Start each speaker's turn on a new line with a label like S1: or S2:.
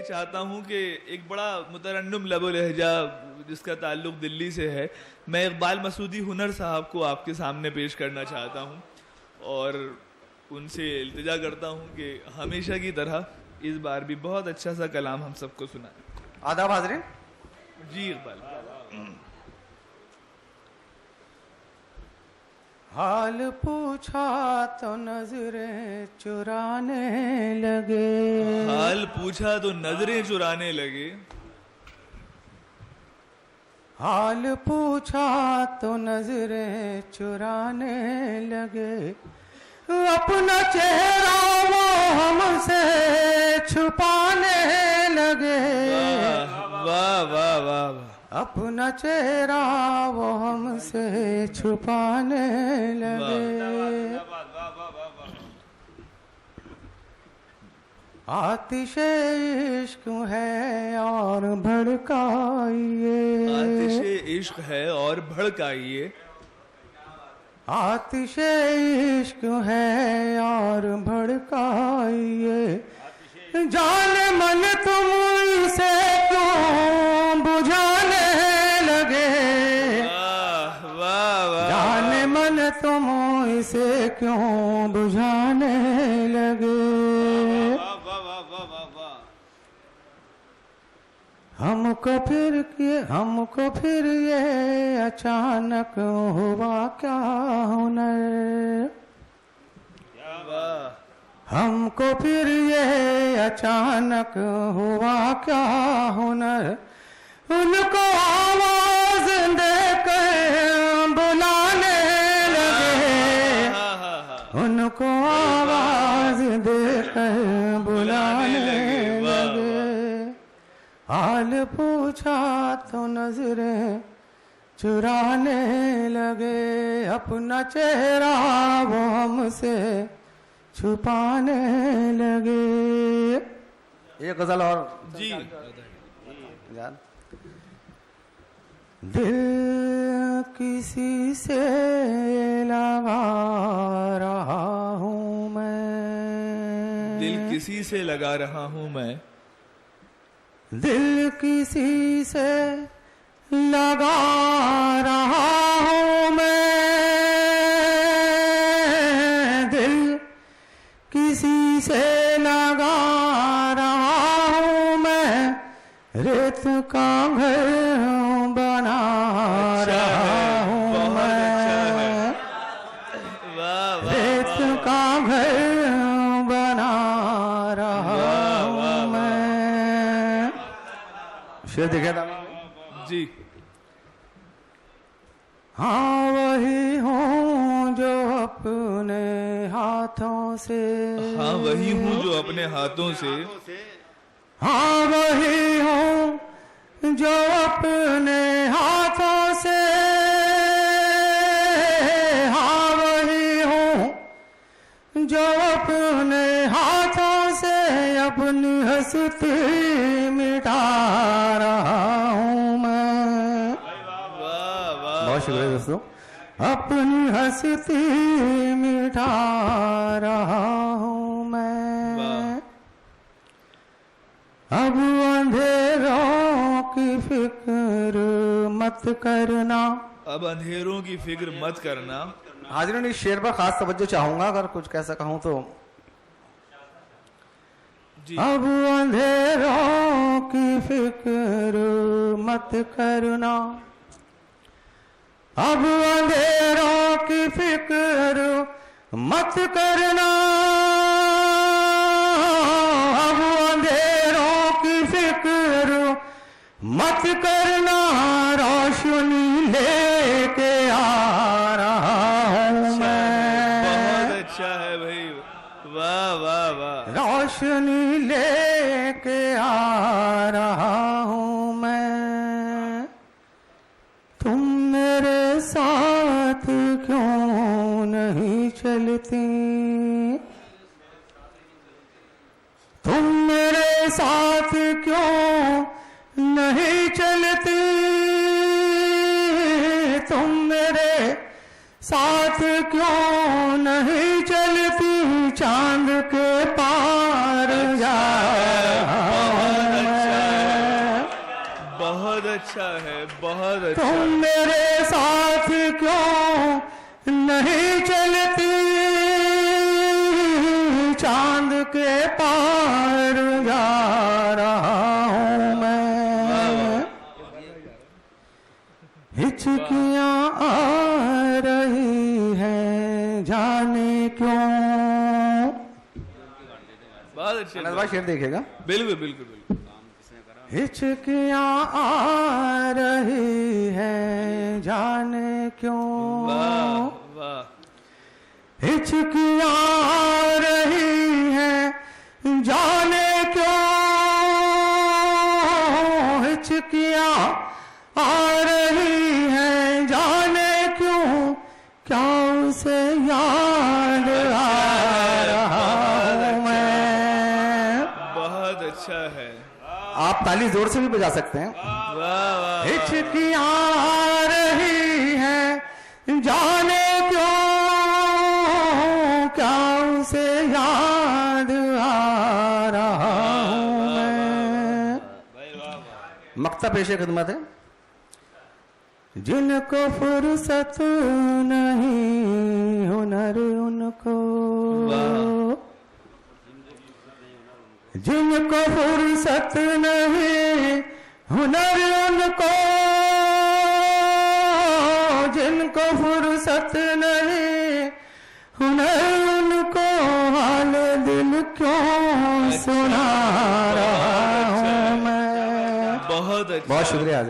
S1: चाहता हूँ कि एक बड़ा मुतरन्नुम लबो लहजा जिसका ताल्लुक़ दिल्ली से है, मैं इकबाल मसूदी हुनर साहब को आपके सामने पेश करना चाहता हूँ और उनसे इल्तिजा करता हूँ कि हमेशा की तरह इस बार भी बहुत अच्छा सा कलाम हम सबको सुनाएं।
S2: आदाब हाज़रीन।
S1: जी इकबाल।
S3: हाल पूछा तो नजरें चुराने लगे,
S1: हाल पूछा तो नजरें चुराने लगे,
S3: हाल पूछा तो नजरें चुराने लगे, अपना चेहरा वो हमसे छुपाने लगे।
S1: वाह वाह वाह वाह।
S3: अपना चेहरा वो हमसे छुपाने लगे। आतिशे इश्क है और भड़काइए,
S1: आतिशे इश्क है और भड़काइए,
S3: आतिशे इश्क है और भड़काइए, जाने मन तुम इसे क्यों बुझाने लगे।
S1: वाह वाह।
S3: जाने मन तुम इसे क्यों बुझाने लगे। हमको फिर ये अचानक हुआ क्या हुनर, हमको फिर ये अचानक हुआ क्या हुनर, उनको आवाज देकर बुलाने लगे, उनको आवाज देकर बुलाने लगे। हाल पूछा तो नजरें चुराने लगे, अपना चेहरा वो हमसे छुपाने लगे।
S2: एक गजल और
S1: जी।
S3: दिल किसी से लगा रहा हूँ मैं,
S1: दिल किसी से लगा रहा हूँ मैं,
S3: दिल किसी से लगा रहा हूँ मैं, दिल किसी से लगा रहा हूँ मैं, रेत का घर बना रहा हूँ मैं, रेत का घर बना रहा हूँ मैं।
S2: शेर देखे था
S1: जी।
S3: हाँ वही हूँ जो अपने हाथों से,
S1: हाँ वही हूँ जो अपने हाथों से,
S3: हाँ वही हूँ जो अपने हाथों से, हाँ वही हूँ जो अपने हाथों से अपनी हंसती मिटा रहा हूँ मैं। बहुत शुक्रिया दोस्तों। अपनी हंसती मिटा रहा हूँ मैं, अब अंधेरों की फिक्र मत करना,
S1: अब अंधेरों की फिक्र मत करना।
S2: हाजिर इस शेर पर खास तवज्जो चाहूंगा, अगर कुछ कैसा कहूँ तो।
S1: जी।
S3: अब अंधेरों की फिक्र मत करना, अब अंधेरों की फिक्र मत करना, अब अंधेरों की फिक्र मत करना, रोशनी लेके आ रहा हूँ मैं।
S1: बहुत अच्छा है भाई, वाह वाह वाह।
S3: रोशनी लेके आ रहा हूँ मैं, तुम मेरे साथ क्यों नहीं चलती, तुम मेरे साथ क्यों नहीं चलती, तुम मेरे साथ क्यों नहीं चलती, चांद के पार जा रहा हूं
S1: बहुत अच्छा है, बहुत अच्छा।
S3: तुम मेरे साथ क्यों नहीं चलती, चांद के पार जा रहा हूं मैं, हिचकियां आ रही हैं जाने क्यों।
S1: बहुत अच्छे।
S2: अनंत भाई शेर देखिएगा।
S1: बिल्कुल बिल्कुल बिल्कुल।
S3: हिचकियां आ रही हैं जाने क्यों,
S1: वाह वाह।
S3: हिचकियां आ रही हैं जाने क्यों, हिचकियां आ रही हैं जाने क्यों, क्या उसे याद आ रहा हूं मैं।
S1: बहुत अच्छा है।
S2: आप ताली जोर से भी बजा सकते हैं।
S1: वाह वाह।
S3: हिचकियां आ रही हैं जाने क्यों, क्या उसे याद आ रहा हूं मैं।
S2: मक्ता पेशे खिदमत है।
S3: जिनको फुर्सत नहीं हुनर उनको, जिनको फुर्सत नहीं हुनर उनको, जिनको फुर्सत नहीं हुनर उनको, हाल दिल क्यों सुना रहा हूं मैं।
S1: बहुत अच्छा।
S2: बहुत शुक्रिया।